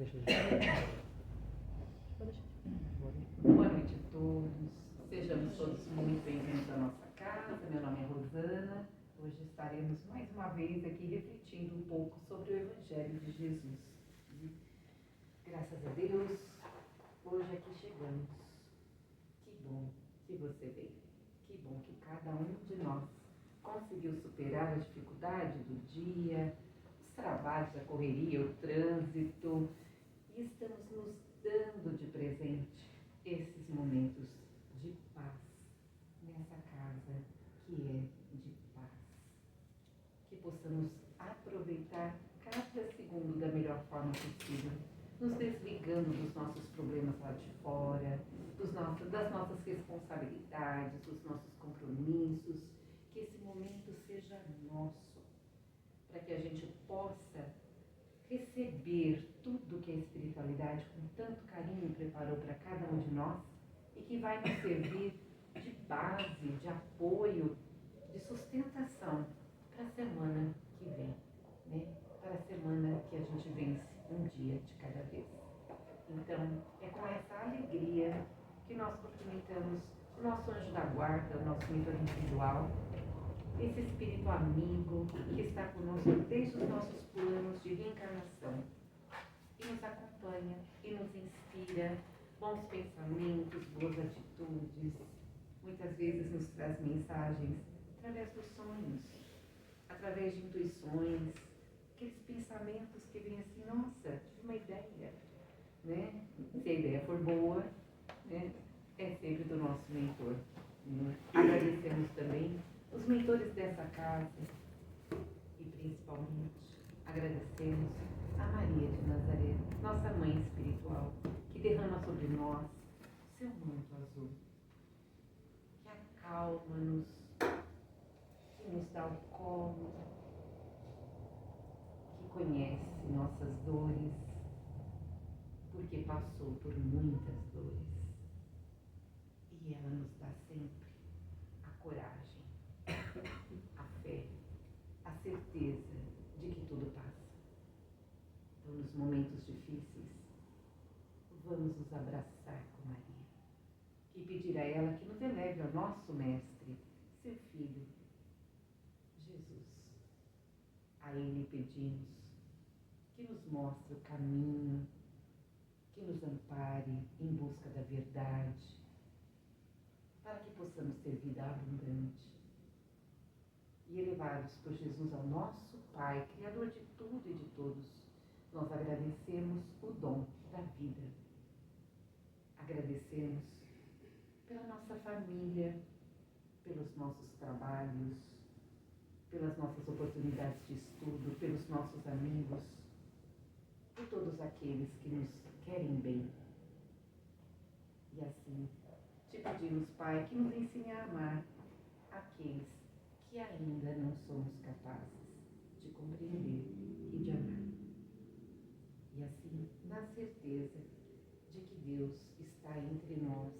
Deixa eu... Boa noite a todos. Sejamos todos muito bem-vindos à nossa casa. Meu nome é Rosana. Hoje estaremos mais uma vez aqui refletindo um pouco sobre o Evangelho de Jesus. Graças a Deus, hoje aqui chegamos. Que bom que você veio. Que bom que cada um de nós conseguiu superar a dificuldade do dia, os trabalhos, a correria, o trânsito, e estamos nos dando de presente esses momentos de paz nessa casa que é de paz. Que possamos aproveitar cada segundo da melhor forma possível, nos desligando dos nossos problemas lá de fora, das nossas responsabilidades, dos nossos compromissos, que esse momento seja nosso, para que a gente possa receber tudo que a espiritualidade com tanto carinho preparou para cada um de nós e que vai nos servir de base, de apoio, de sustentação para a semana que vem, né? Para a semana que a gente vence um dia de cada vez. Então, é com essa alegria que nós cumprimentamos o nosso anjo da guarda, o nosso mentor individual, esse espírito amigo que está conosco desde os nossos planos de reencarnação e nos acompanha e nos inspira bons pensamentos, boas atitudes, muitas vezes nos traz mensagens através dos sonhos, através de intuições, aqueles pensamentos que vêm assim, nossa, tive uma ideia, né? Se a ideia for boa, né? É sempre do nosso mentor. Né? Agradecemos também os mentores dessa casa e principalmente agradecemos a Maria de Nazaré, nossa mãe espiritual, que derrama sobre nós seu manto azul, que acalma-nos, que nos dá o colo, que conhece nossas dores, porque passou por muitas dores. E ela nos dá sempre a coragem, a fé, a certeza de que tudo passa. Então, nos momentos difíceis, vamos nos abraçar com Maria e pedir a ela que nos eleve ao nosso Mestre, seu Filho, Jesus. A Ele pedimos que nos mostre o caminho, que nos ampare em busca da verdade, para que possamos ter vida abundante. E elevados por Jesus ao nosso Pai, Criador de tudo e de todos, nós agradecemos o dom da vida. Agradecemos pela nossa família, pelos nossos trabalhos, pelas nossas oportunidades de estudo, pelos nossos amigos, por todos aqueles que nos querem bem. E assim, te pedimos, Pai, que nos ensine a amar aqueles que ainda não somos capazes de compreender e de amar. E assim, na certeza de que Deus está entre nós,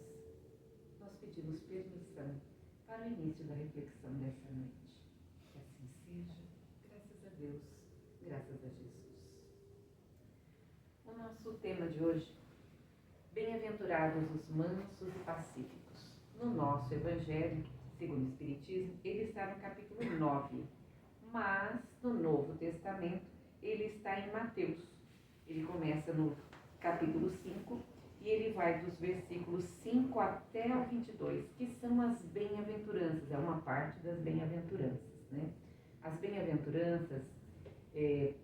nós pedimos permissão para o início da reflexão dessa noite. Que assim seja, graças a Deus, graças a Jesus. O nosso tema de hoje: bem-aventurados os mansos e pacíficos. No nosso Evangelho, segundo o Espiritismo, ele está no capítulo 9, mas no Novo Testamento ele está em Mateus. Ele começa no capítulo 5 e ele vai dos versículos 5 até o 22, que são as bem-aventuranças, é uma parte das bem-aventuranças, né? As bem-aventuranças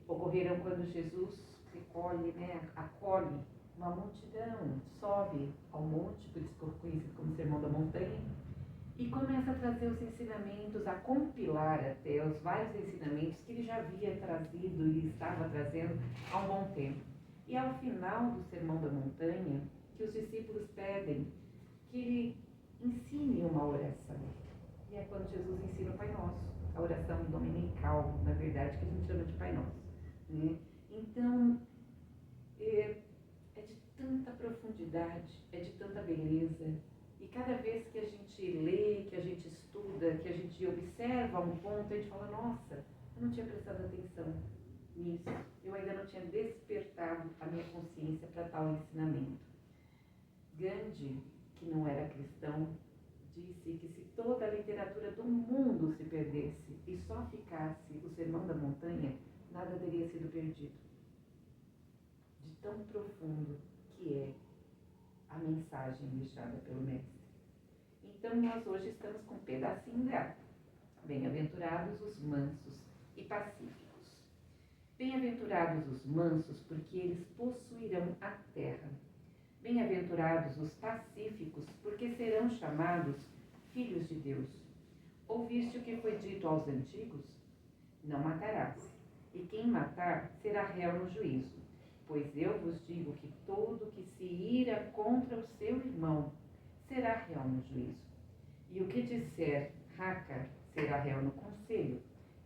ocorreram quando Jesus recolhe, né, acolhe uma multidão, sobe ao monte, por isso que eu conhecido como Sermão da Montanha, e começa a trazer os ensinamentos, a compilar até os vários ensinamentos que ele já havia trazido e estava trazendo há um bom tempo. E ao final do Sermão da Montanha, que os discípulos pedem que ele ensine uma oração. E é quando Jesus ensina o Pai Nosso, a oração dominical, na verdade, que a gente chama de Pai Nosso. Né? Então, é de tanta profundidade, é de tanta beleza. E cada vez que a gente lê, que a gente estuda, que a gente observa um ponto, a gente fala, nossa, eu não tinha prestado atenção nisso, eu ainda não não tinha despertado a minha consciência para tal ensinamento. Gandhi, que não era cristão, disse que se toda a literatura do mundo se perdesse e só ficasse o Sermão da Montanha, nada teria sido perdido. De tão profundo que é a mensagem deixada pelo Mestre. Então nós hoje estamos com um pedacinho dela. Bem-aventurados os mansos e pacíficos. Bem-aventurados os mansos, porque eles possuirão a terra. Bem-aventurados os pacíficos, porque serão chamados filhos de Deus. Ouviste o que foi dito aos antigos? Não matarás, e quem matar será réu no juízo. Pois eu vos digo que todo que se ira contra o seu irmão será réu no juízo. E o que disser raca será réu no conselho,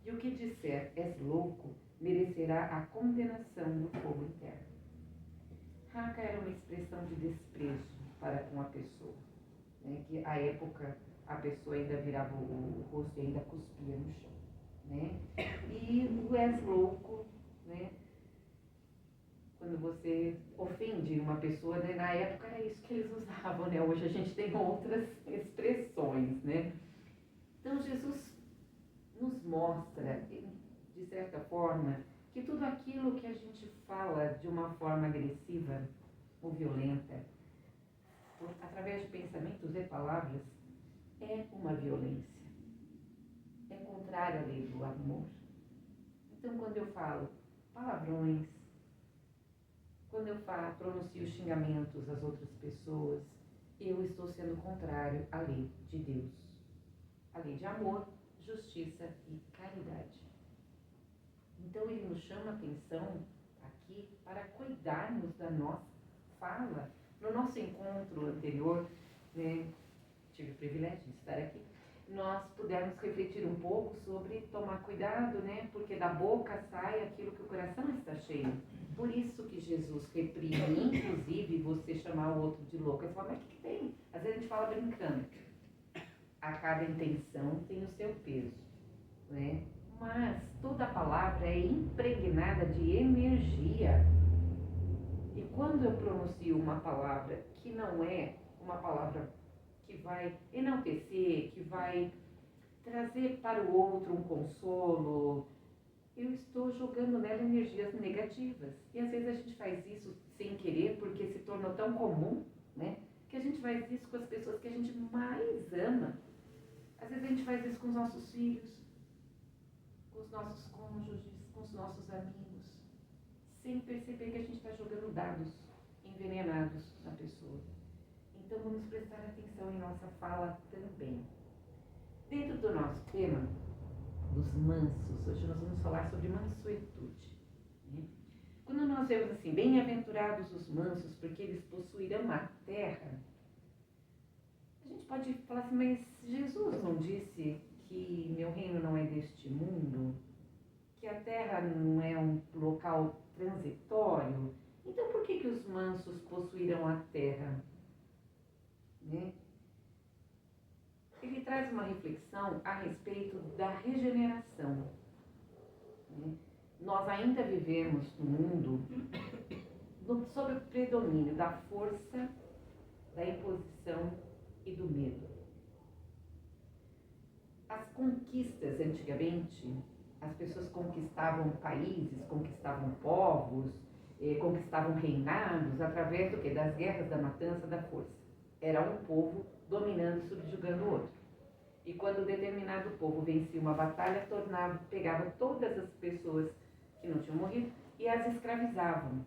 e o que disser és louco merecerá a condenação no fogo interno. Raca era uma expressão de desprezo para com a pessoa, né? Que à época a pessoa ainda virava o rosto e ainda cuspia no chão, né? E o és louco, né? Quando você ofende uma pessoa, né? Na época era isso que eles usavam, né? Hoje a gente tem outras expressões, né? Então Jesus nos mostra, de certa forma, que tudo aquilo que a gente fala de uma forma agressiva ou violenta, através de pensamentos e palavras, é uma violência. É contrário à lei do amor. Então, quando eu falo palavrões, quando eu pronuncio xingamentos às outras pessoas, eu estou sendo contrário à lei de Deus. A lei de amor, justiça e caridade. Então ele nos chama a atenção aqui para cuidarmos da nossa fala. No nosso encontro anterior, né, tive o privilégio de estar aqui, nós pudemos refletir um pouco sobre tomar cuidado, né, porque da boca sai aquilo que o coração está cheio. Por isso que Jesus reprime, inclusive, você chamar o outro de louco. Você fala, mas o que tem? Às vezes a gente fala brincando. A cada intenção tem o seu peso, né? Mas toda palavra é impregnada de energia. E quando eu pronuncio uma palavra que não é uma palavra que vai enaltecer, que vai trazer para o outro um consolo, eu estou jogando nela energias negativas. E às vezes a gente faz isso sem querer, porque se tornou tão comum, né? Que a gente faz isso com as pessoas que a gente mais ama. Às vezes a gente faz isso com os nossos filhos, com os nossos cônjuges, com os nossos amigos, sem perceber que a gente está jogando dados envenenados na pessoa. Então vamos prestar atenção em nossa fala também. Dentro do nosso tema dos mansos, hoje nós vamos falar sobre mansuetude, né? Quando nós vemos assim, bem-aventurados os mansos, porque eles possuirão a terra, a gente pode falar assim, mas Jesus não disse que meu reino não é deste mundo? Que a terra não é um local transitório? Então por que os mansos possuirão a terra? Né? Ele traz uma reflexão a respeito da regeneração. Né? Nós ainda vivemos no mundo sob o predomínio da força, da imposição e do medo. As conquistas antigamente, as pessoas conquistavam países, conquistavam povos, conquistavam reinados através do quê? Das guerras, da matança, da força. Era um povo dominando e subjugando o outro. E quando determinado povo vencia uma batalha, pegava todas as pessoas que não tinham morrido e as escravizavam.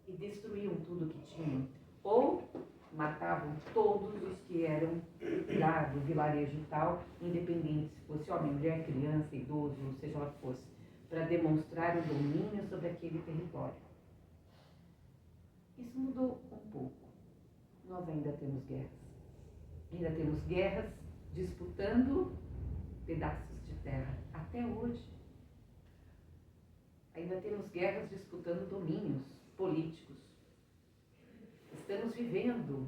E destruíam tudo que tinham. Ou matavam todos os que eram do vilarejo e tal, independente se fosse homem, mulher, criança, idoso, seja lá o que fosse, para demonstrar o domínio sobre aquele território. Isso mudou um pouco. Nós ainda temos guerras. Ainda temos guerras disputando pedaços de terra, até hoje. Ainda temos guerras disputando domínios políticos. Estamos vivendo,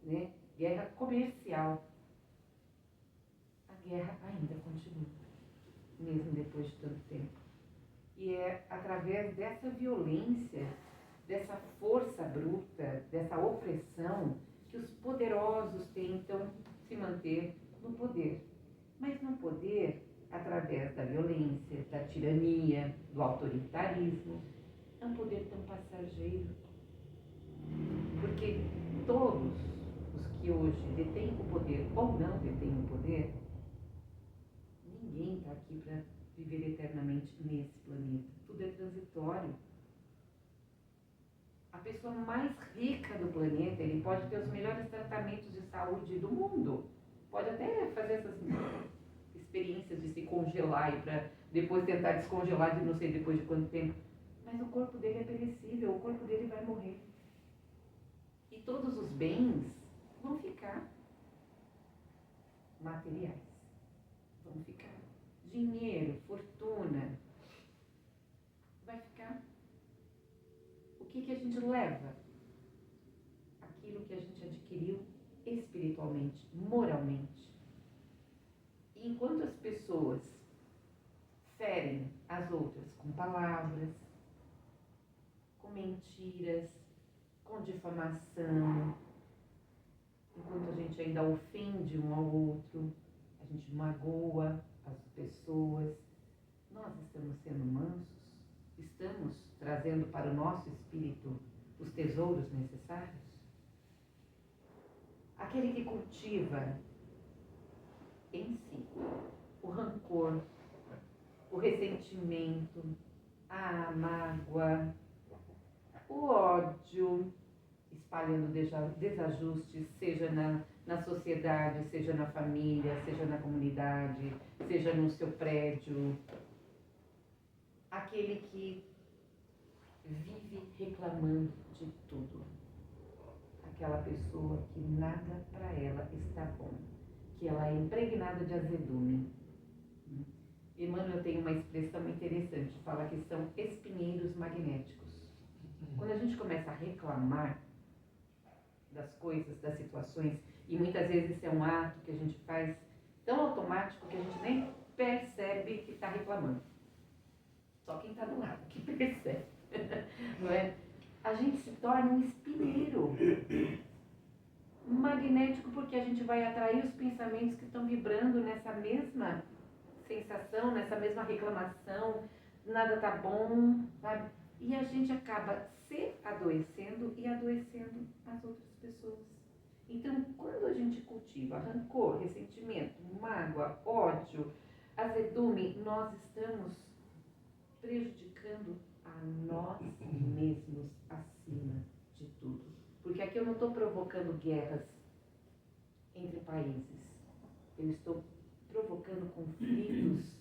né, guerra comercial. A guerra ainda continua, mesmo depois de tanto tempo. E é através dessa violência, dessa força bruta, dessa opressão, que os poderosos tentam se manter no poder. Mas no poder através da violência, da tirania, do autoritarismo. É um poder tão passageiro. Porque todos os que hoje detêm o poder ou não detêm o poder, ninguém está aqui para viver eternamente nesse planeta. Tudo é transitório. A pessoa mais rica do planeta, ele pode ter os melhores tratamentos de saúde do mundo. Pode até fazer essas experiências de se congelar e para depois tentar descongelar de não sei depois de quanto tempo. Mas o corpo dele é perecível, o corpo dele vai morrer. E todos os bens vão ficar materiais. Vão ficar. Dinheiro, fortuna, vai ficar. O que a gente leva? Aquilo que a gente adquiriu espiritualmente, moralmente. E enquanto as pessoas ferem as outras com palavras, com mentiras, com difamação, enquanto a gente ainda ofende um ao outro, a gente magoa as pessoas, nós estamos sendo mansos? Estamos trazendo para o nosso espírito os tesouros necessários? Aquele que cultiva em si o rancor, o ressentimento, a mágoa, o ódio, espalhando desajustes, seja na sociedade, seja na família, seja na comunidade, seja no seu prédio. Aquele que vive reclamando de tudo. Aquela pessoa que nada para ela está bom, que ela é impregnada de azedume. Emmanuel tem uma expressão interessante, fala que são espinheiros magnéticos. Quando a gente começa a reclamar das coisas, das situações, e muitas vezes isso é um ato que a gente faz tão automático que a gente nem percebe que está reclamando. Só quem está do lado que percebe, não é? A gente se torna um espinheiro magnético porque a gente vai atrair os pensamentos que estão vibrando nessa mesma sensação, nessa mesma reclamação, nada tá bom, sabe? E a gente acaba se adoecendo e adoecendo as outras pessoas. Então, quando a gente cultiva rancor, ressentimento, mágoa, ódio, azedume, nós estamos prejudicando a nós mesmos acima de tudo. Porque aqui eu não estou provocando guerras entre países. Eu estou provocando conflitos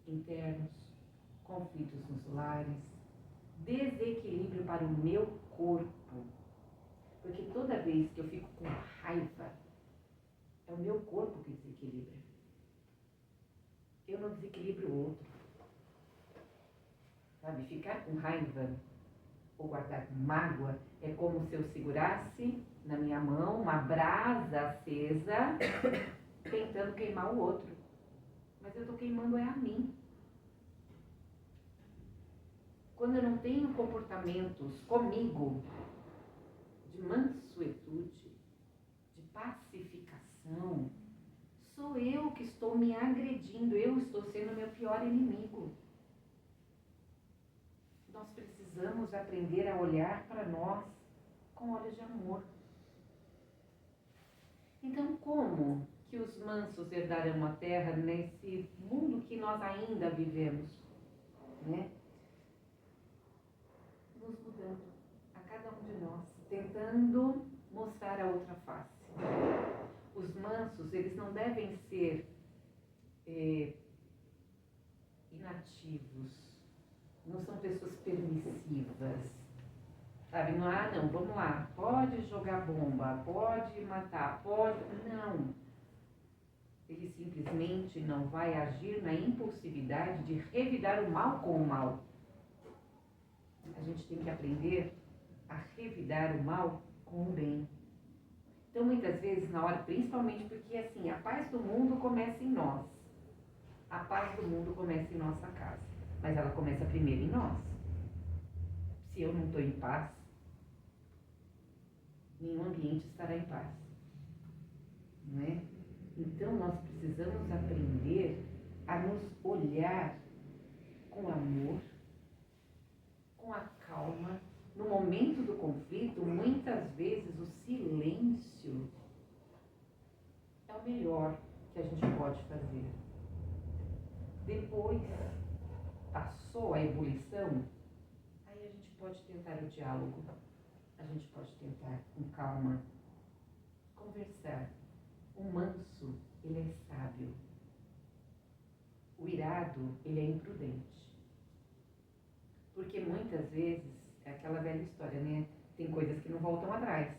internos, conflitos nos lares, desequilíbrio para o meu corpo. Porque toda vez que eu fico com raiva, é o meu corpo que desequilibra. Eu não desequilibro o outro. Sabe, ficar com raiva ou guardar mágoa é como se eu segurasse na minha mão uma brasa acesa tentando queimar o outro. Mas eu estou queimando é a mim. Quando eu não tenho comportamentos comigo de mansuetude, de pacificação, sou eu que estou me agredindo, eu estou sendo meu pior inimigo. Nós precisamos aprender a olhar para nós com olhos de amor. Então, como que os mansos herdarão a terra nesse mundo que nós ainda vivemos, né? Nos mudando, a cada um de nós, tentando mostrar a outra face. Os mansos, eles não devem ser inativos, não são pessoas permissivas, sabe? Não, vamos lá, pode jogar bomba, pode matar, pode... Não. Ele simplesmente não vai agir na impulsividade de revidar o mal com o mal. A gente tem que aprender a revidar o mal com o bem. Então, muitas vezes, na hora, principalmente porque, assim, a paz do mundo começa em nós. A paz do mundo começa em nossa casa. mas ela começa primeiro em nós. Se eu não estou em paz, nenhum ambiente estará em paz, não é? Então nós precisamos aprender a nos olhar com amor, com a calma. No momento do conflito, muitas vezes o silêncio é o melhor que a gente pode fazer. Depois, passou a ebulição, aí a gente pode tentar o diálogo, a gente pode tentar com calma conversar. O manso, ele é sábio. O irado, ele é imprudente. Porque muitas vezes, é aquela velha história, né? Tem coisas que não voltam atrás.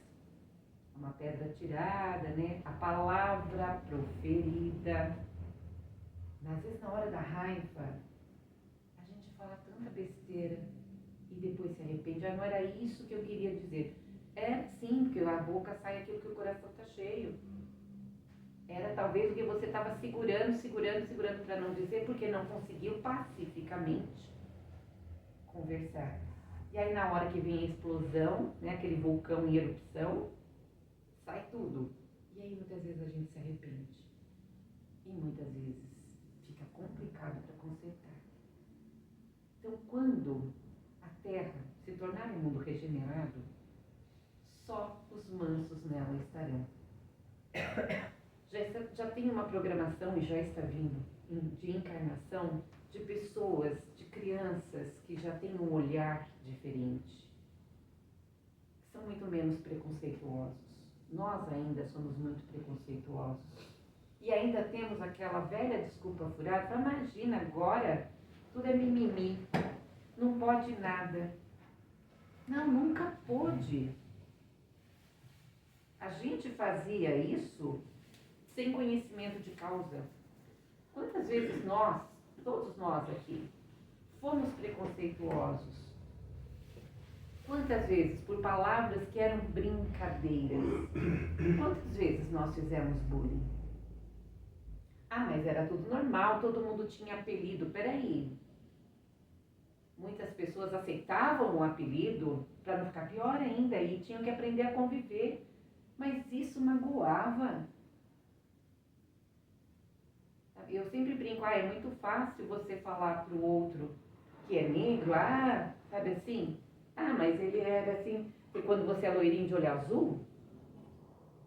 Uma pedra tirada, né? A palavra proferida. Às vezes, na hora da raiva, a gente fala tanta besteira e depois se arrepende. Ah, não era isso que eu queria dizer. É sim, porque a boca sai aquilo que o coração está cheio. Era talvez o que você estava segurando para não dizer, porque não conseguiu pacificamente conversar. E aí na hora que vem a explosão, né, aquele vulcão em erupção, sai tudo. E aí muitas vezes a gente se arrepende. E muitas vezes fica complicado para consertar. Então quando a Terra se tornar um mundo regenerado, só os mansos nela estarão. Já tem uma programação e já está vindo de encarnação de pessoas, de crianças que já têm um olhar diferente, que são muito menos preconceituosos. Nós ainda somos muito preconceituosos. E ainda temos aquela velha desculpa furada. Imagina agora, tudo é mimimi, não pode nada. Não, nunca pôde. A gente fazia isso sem conhecimento de causa. Quantas vezes nós, todos nós aqui, fomos preconceituosos? Quantas vezes por palavras que eram brincadeiras? Quantas vezes nós fizemos bullying? Ah, mas era tudo normal, todo mundo tinha apelido. Peraí. Muitas pessoas aceitavam o apelido para não ficar pior ainda e tinham que aprender a conviver. Mas isso magoava. Eu sempre brinco, é muito fácil você falar para o outro que é negro, sabe assim? Mas ele era assim, e quando você é loirinho de olho azul,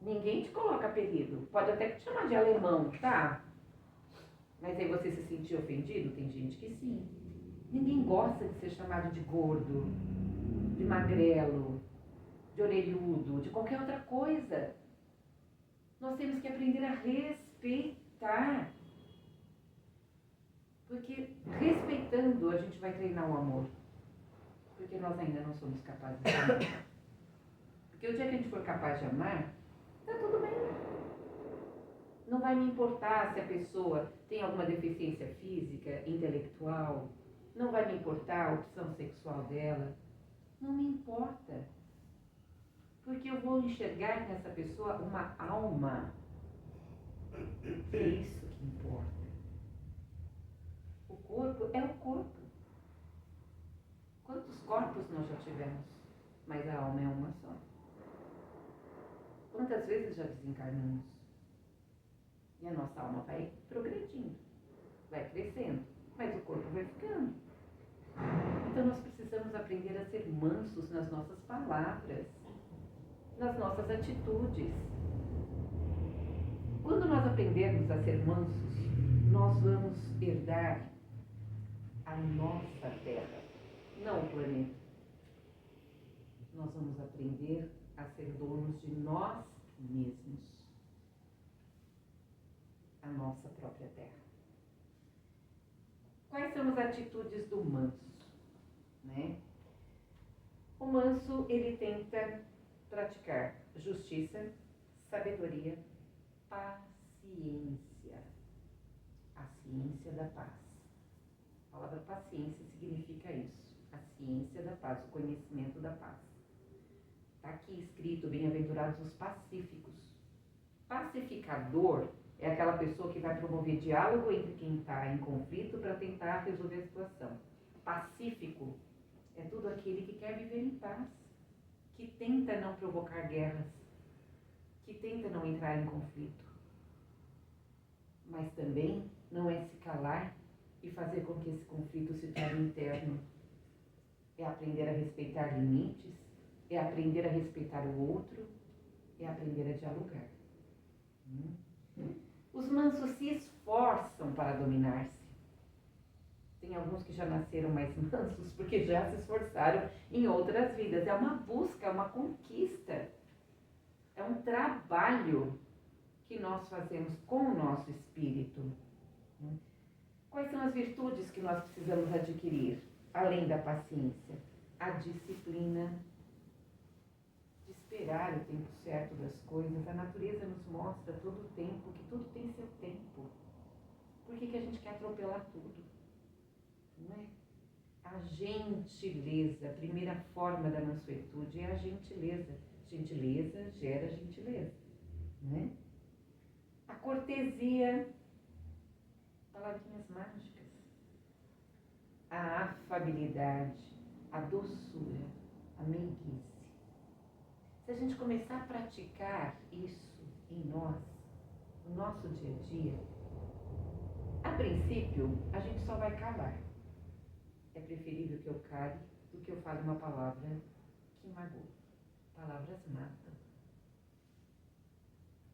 ninguém te coloca apelido. Pode até te chamar de alemão, tá? Mas aí você se sentir ofendido? Tem gente que sim. Ninguém gosta de ser chamado de gordo, de magrelo, de orelhudo, de qualquer outra coisa. Nós temos que aprender a respeitar. Porque respeitando a gente vai treinar o amor. Porque nós ainda não somos capazes de amar. Porque o dia que a gente for capaz de amar, tá tudo bem. Não vai me importar se a pessoa tem alguma deficiência física, intelectual. Não vai me importar a opção sexual dela. Não me importa. Porque eu vou enxergar nessa pessoa uma alma. É isso que importa. O corpo é o corpo. Quantos corpos nós já tivemos? Mas a alma é uma só. Quantas vezes já desencarnamos? E a nossa alma vai progredindo, vai crescendo, mas o corpo vai ficando. Então nós precisamos aprender a ser mansos nas nossas palavras, nas nossas atitudes. Quando nós aprendermos a ser mansos, nós vamos herdar a nossa terra, não o planeta. Nós vamos aprender a ser donos de nós mesmos, a nossa própria terra. Quais são as atitudes do manso? Né? O manso, ele tenta praticar justiça, sabedoria, paciência. A ciência da paz. A palavra paciência significa isso. A ciência da paz, o conhecimento da paz. Está aqui escrito, bem-aventurados os pacíficos. Pacificador é aquela pessoa que vai promover diálogo entre quem está em conflito para tentar resolver a situação. Pacífico é tudo aquele que quer viver em paz, que tenta não provocar guerras, que tenta não entrar em conflito. Mas também não é se calar e fazer com que esse conflito se torne interno. É aprender a respeitar limites, é aprender a respeitar o outro, é aprender a dialogar. Os mansos se esforçam para dominar-se. Tem alguns que já nasceram mais mansos porque já se esforçaram em outras vidas. É uma busca, é uma conquista. É um trabalho que nós fazemos com o nosso espírito. Quais são as virtudes que nós precisamos adquirir, além da paciência? A disciplina, de esperar o tempo certo das coisas. A natureza nos mostra todo o tempo, que tudo tem seu tempo. Por que a gente quer atropelar tudo? Não é? A gentileza, a primeira forma da mansuetude é a gentileza. Gentileza gera gentileza, não é? A cortesia, palavrinhas mágicas. A afabilidade, a doçura, a meiguice. Se a gente começar a praticar isso em nós, no nosso dia a dia, a princípio, a gente só vai calar. É preferível que eu cale do que eu fale uma palavra que magoa. Palavras matam.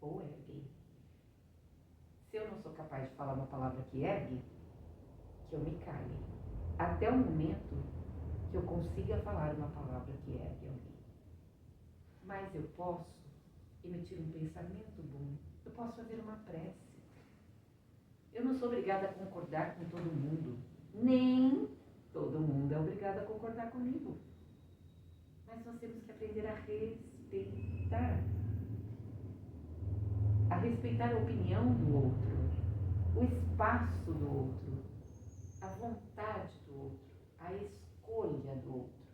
Ou erguem. Se eu não sou capaz de falar uma palavra que ergue, que eu me cale. Até o momento que eu consiga falar uma palavra que ergue alguém. Mas eu posso emitir um pensamento bom. Eu posso fazer uma prece. Eu não sou obrigada a concordar com todo mundo. Nem todo mundo é obrigado a concordar comigo. Mas nós temos que aprender a respeitar. A respeitar a opinião do outro, o espaço do outro, a vontade do outro, a escolha do outro.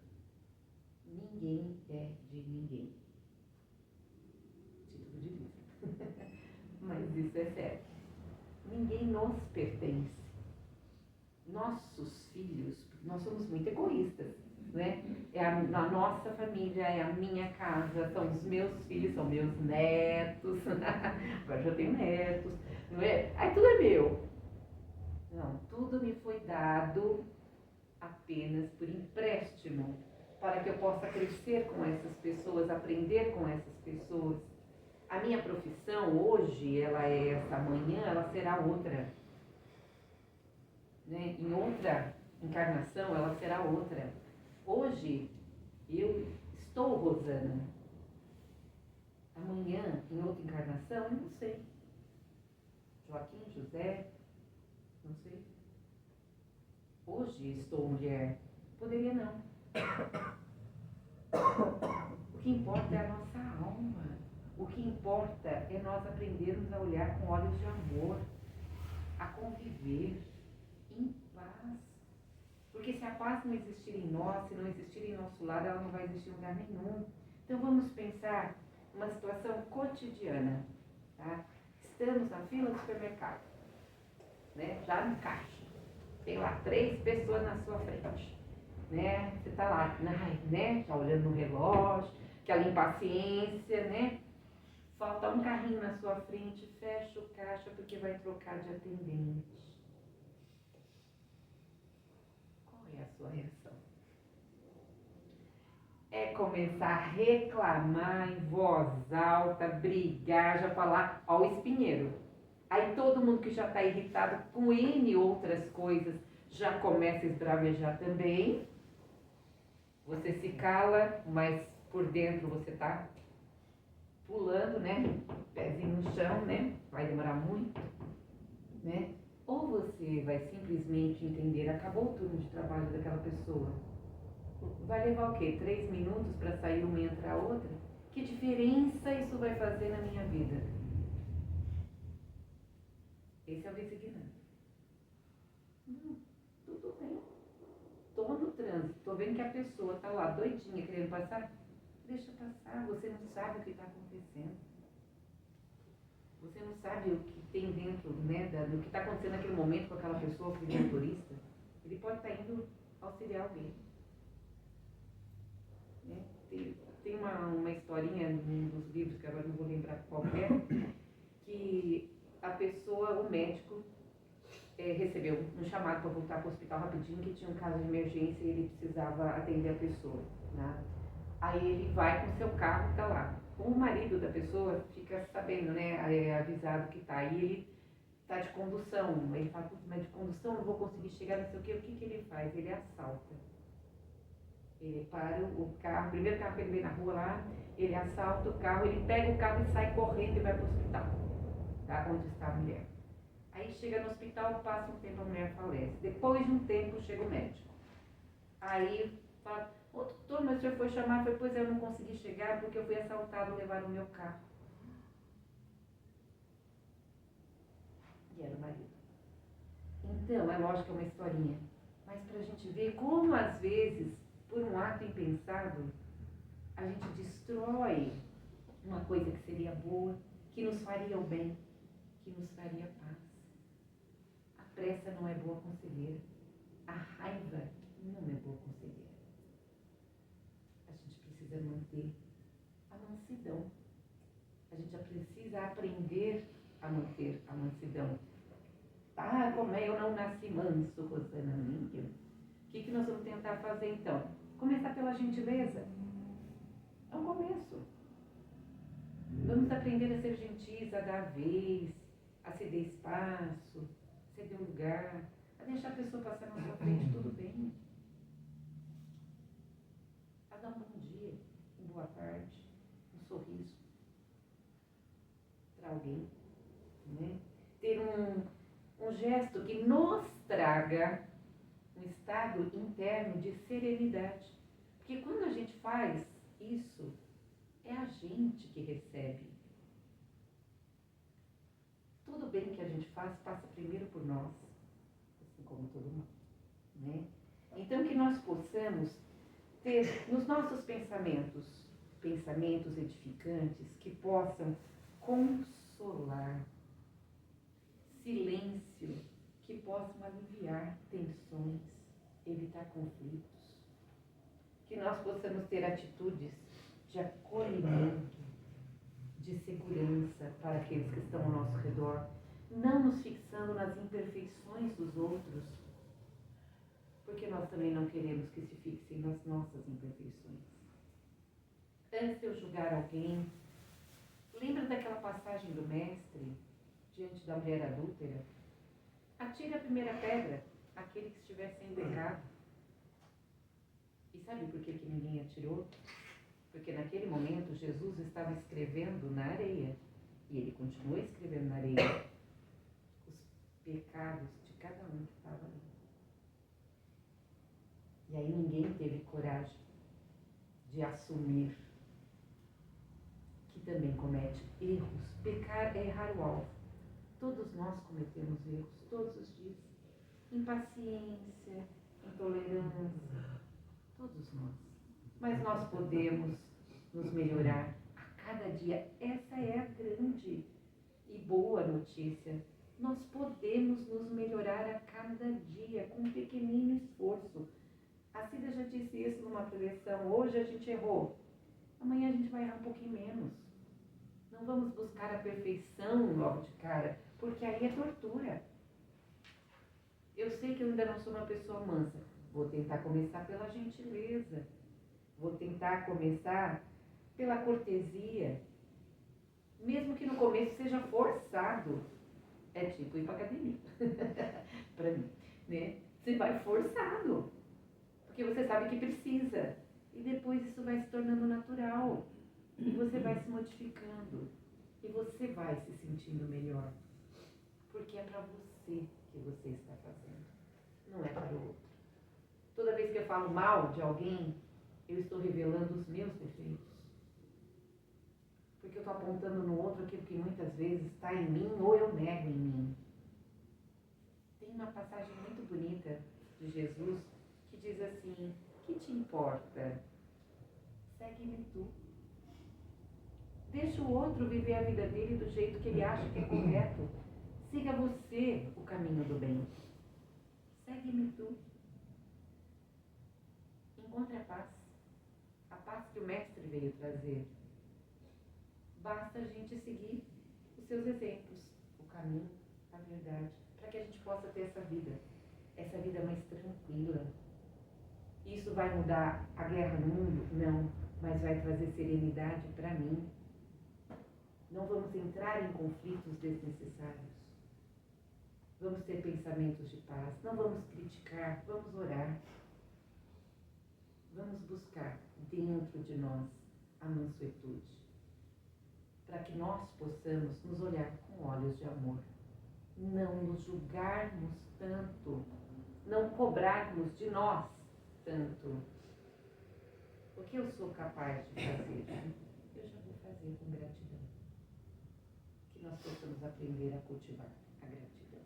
Ninguém é de ninguém. Título de livro. Mas isso é sério. Ninguém nos pertence. Nossos filhos, nós somos muito egoístas, né? É a nossa família, é a minha casa, são os meus filhos, são meus netos. Agora já tenho netos, não é? Aí tudo é meu. Não, tudo me foi dado apenas por empréstimo, para que eu possa crescer com essas pessoas, aprender com essas pessoas. A minha profissão hoje, ela é essa, amanhã ela será outra. Né? Em outra encarnação, ela será outra. Hoje, eu estou Rosana. Amanhã, em outra encarnação, eu não sei. Joaquim, José, não sei. Hoje estou mulher. Poderia não. O que importa é a nossa alma. O que importa é nós aprendermos a olhar com olhos de amor, a conviver em paz. Porque se a paz não existir em nós, se não existir em nosso lado, ela não vai existir em lugar nenhum. Então vamos pensar numa situação cotidiana. Tá? Estamos na fila do supermercado, né? Já no caixa. Tem lá 3 pessoas na sua frente. Né? Você está lá, né? Já olhando no relógio, aquela impaciência, né? Falta um carrinho na sua frente, fecha o caixa porque vai trocar de atendente. Qual é a sua reação? É começar a reclamar em voz alta, brigar, já falar ao espinheiro. Aí todo mundo que já está irritado com N outras coisas já começa a esbravejar também. Você se cala, mas por dentro você está pulando, né? Pezinho no chão, né? Vai demorar muito, né? Ou você vai simplesmente entender, acabou o turno de trabalho daquela pessoa. Vai levar o quê? 3 minutos para sair uma e entrar outra? Que diferença isso vai fazer na minha vida? Esse é o resignado. Não, tudo bem. Tô no trânsito, tô vendo que a pessoa tá lá doidinha querendo passar. Deixa passar, você não sabe o que está acontecendo. Você não sabe o que tem dentro, né, do que está acontecendo naquele momento com aquela pessoa, com aquele motorista. Ele pode estar indo auxiliar alguém. Né? Tem uma historinha num dos livros, que agora não vou lembrar qual é, que a pessoa, o médico, recebeu um chamado para voltar para o hospital rapidinho, que tinha um caso de emergência e ele precisava atender a pessoa. Né? Aí ele vai com o seu carro e está lá. O marido da pessoa fica sabendo, né, avisado que está. Aí ele está de condução. Ele fala, mas de condução não vou conseguir chegar, não sei o quê. O que ele faz? Ele assalta. Ele para o carro, o primeiro carro que ele vê na rua lá, ele assalta o carro, ele pega o carro e sai correndo e vai para o hospital, tá? Onde está a mulher. Aí chega no hospital, passa um tempo, a mulher falece. Depois de um tempo chega o médico. Aí fala, ô doutor, mas o senhor foi chamar? Foi, pois eu não consegui chegar porque eu fui assaltado, levaram o meu carro. E era o marido. Então, é lógico que é uma historinha, mas para a gente ver como às vezes, por um ato impensado, a gente destrói uma coisa que seria boa, que nos faria o bem, que nos faria paz. A pressa não é boa conselheira. A raiva não é boa conselheira. A gente precisa manter a mansidão. A gente precisa aprender a manter a mansidão. Ah, como é, eu não nasci manso, Rosana minha. O que nós vamos tentar fazer então? Começar pela gentileza. É um começo. Vamos aprender a ser gentis, a dar a vez, a ceder espaço, ceder lugar, a deixar a pessoa passar na sua frente, tudo bem. A dar um bom dia, uma boa tarde, um sorriso para alguém, né? Ter um gesto que nos traga um estado interno de serenidade. Porque quando a gente faz isso, é a gente que recebe. Tudo bem que a gente faz passa primeiro por nós, assim como todo mundo, né? Então que nós possamos ter nos nossos pensamentos edificantes que possam consolar, silêncio, que possam aliviar tensões, evitar conflitos, que nós possamos ter atitudes de acolhimento, de segurança para aqueles que estão ao nosso redor, não nos fixando nas imperfeições dos outros, porque nós também não queremos que se fixem nas nossas imperfeições. Antes de eu julgar alguém, lembra daquela passagem do mestre diante da mulher adúltera? Atire a primeira pedra, aquele que estiver sem pecado. E sabe por que ninguém atirou? Porque naquele momento Jesus estava escrevendo na areia, e ele continua escrevendo na areia, os pecados de cada um que estava ali. E aí ninguém teve coragem de assumir que também comete erros. Pecar é errar o alvo. Todos nós cometemos erros, todos os dias. Impaciência, intolerância, todos nós. Mas nós podemos nos melhorar a cada dia. Essa é a grande e boa notícia. Nós podemos nos melhorar a cada dia com um pequenino esforço. A Cida já disse isso numa preleção. Hoje a gente errou. Amanhã a gente vai errar um pouquinho menos. Não vamos buscar a perfeição logo de cara, porque aí é tortura. Eu sei que eu ainda não sou uma pessoa mansa. Vou tentar começar pela gentileza. Vou tentar começar pela cortesia. Mesmo que no começo seja forçado. É tipo ir para academia. Para mim, né? Você vai forçado. Porque você sabe que precisa. E depois isso vai se tornando natural. E você vai se modificando. E você vai se sentindo melhor. Porque é para você que você está fazendo. Não é para o outro. Toda vez que eu falo mal de alguém, eu estou revelando os meus defeitos. Porque eu estou apontando no outro aquilo que muitas vezes está em mim ou eu nego em mim. Tem uma passagem muito bonita de Jesus que diz assim: que te importa? Segue-me tu. Deixa o outro viver a vida dele do jeito que ele acha que é correto. Siga você o caminho do bem. Segue-me tu. encontre a paz que o Mestre veio trazer. Basta a gente seguir os seus exemplos, o caminho, a verdade, para que a gente possa ter essa vida mais tranquila. Isso vai mudar a guerra no mundo? Não, mas vai trazer serenidade para mim. Não vamos entrar em conflitos desnecessários. Vamos ter pensamentos de paz, não vamos criticar, vamos orar. Vamos buscar dentro de nós a mansuetude, para que nós possamos nos olhar com olhos de amor. Não nos julgarmos tanto, não cobrarmos de nós tanto. O que eu sou capaz de fazer, eu já vou fazer com gratidão. Que nós possamos aprender a cultivar a gratidão.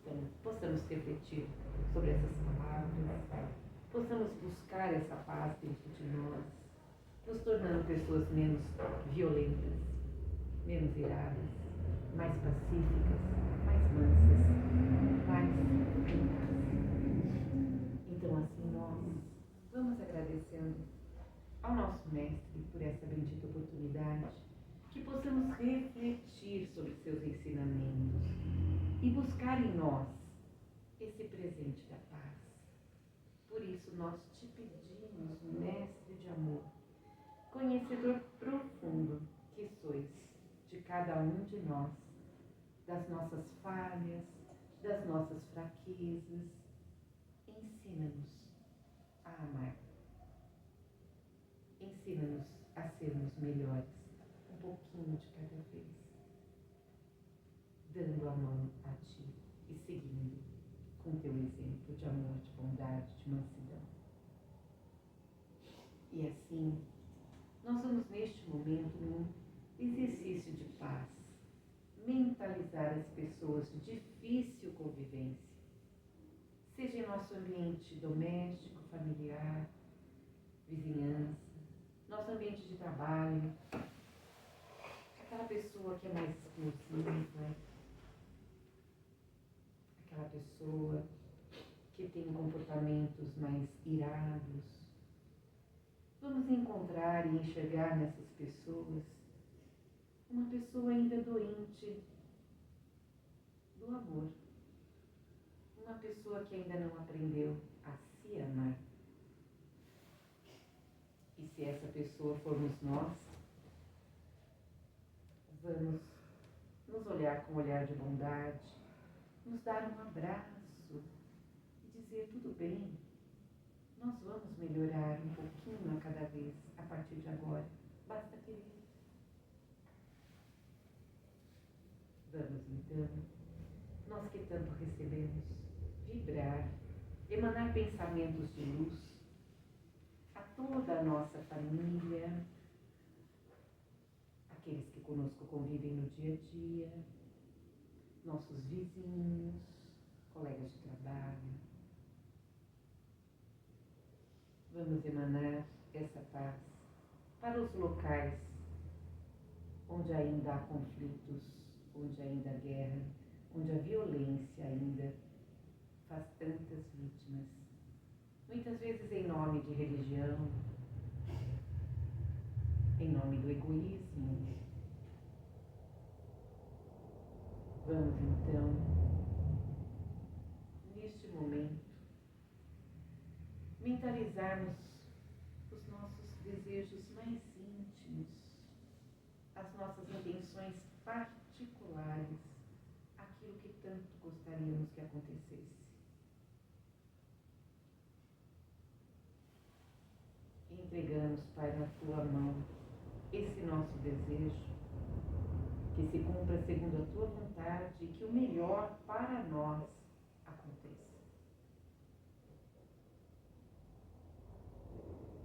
Então, possamos refletir sobre essas palavras, possamos buscar essa paz dentro de nós, nos tornando pessoas menos violentas, menos iradas, mais pacíficas, mais mansas, mais em paz. Então, assim, nós vamos agradecendo ao nosso Mestre por essa bendita oportunidade, que possamos refletir sobre seus ensinamentos e buscar em nós esse presente da paz. Por isso nós te pedimos, Mestre de amor, conhecedor profundo que sois de cada um de nós, das nossas falhas, das nossas fraquezas, ensina-nos a amar. Ensina-nos a sermos melhores, um pouquinho de cada vez, dando a mão a ti e seguindo com teu exemplo de amor, de bondade, de mansidão. E assim, nós vamos neste momento num exercício de paz, mentalizar as pessoas de difícil convivência, seja em nosso ambiente doméstico, familiar, vizinhança, nosso ambiente de trabalho, aquela pessoa que é mais explosiva, aquela pessoa que tem comportamentos mais irados. Vamos encontrar e enxergar nessas pessoas uma pessoa ainda doente do amor, uma pessoa que ainda não aprendeu a se amar. E se essa pessoa formos nós, vamos nos olhar com um olhar de bondade, nos dar um abraço e dizer: tudo bem, nós vamos melhorar um pouquinho a cada vez a partir de agora, basta querer. Vamos então, nós que tanto recebemos, vibrar, emanar pensamentos de luz a toda a nossa família, aqueles que conosco convivem no dia a dia, nossos vizinhos, colegas de trabalho. Vamos emanar essa paz para os locais onde ainda há conflitos, onde ainda há guerra, onde a violência ainda faz tantas vítimas. Muitas vezes em nome de religião, em nome do egoísmo. Vamos então, neste momento, mentalizarmos os nossos desejos mais íntimos, as nossas intenções particulares, aquilo que tanto gostaríamos que acontecesse. Entregamos, Pai, na tua mão esse nosso desejo, que se cumpra segundo a tua vontade e que o melhor para nós aconteça.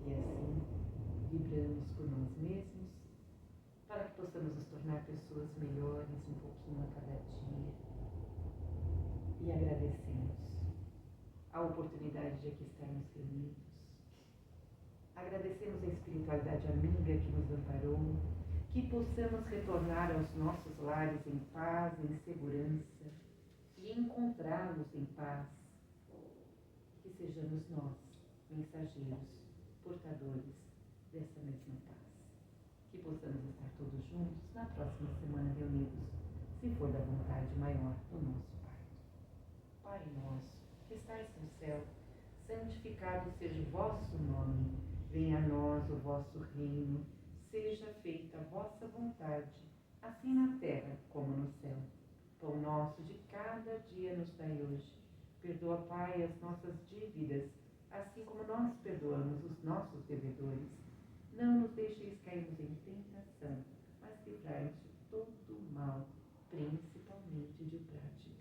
E assim, vibramos por nós mesmos, para que possamos nos tornar pessoas melhores um pouquinho a cada dia. E agradecemos a oportunidade de aqui estarmos reunidos. Agradecemos a espiritualidade amiga que nos amparou, que possamos retornar aos nossos lares em paz, em segurança e encontrá-los em paz. Que sejamos nós mensageiros, portadores dessa mesma paz. Que possamos estar todos juntos na próxima semana reunidos, se for da vontade maior do nosso Pai. Pai nosso, que estais no céu, santificado seja o vosso nome. Venha a nós o vosso reino. Seja feita a vossa vontade, assim na terra como no céu. Pão nosso de cada dia nos dai hoje. Perdoa, Pai, as nossas dívidas, assim como nós perdoamos os nossos devedores. Não nos deixeis cairmos em tentação, mas livrai-nos de todo o mal, principalmente de o praticar.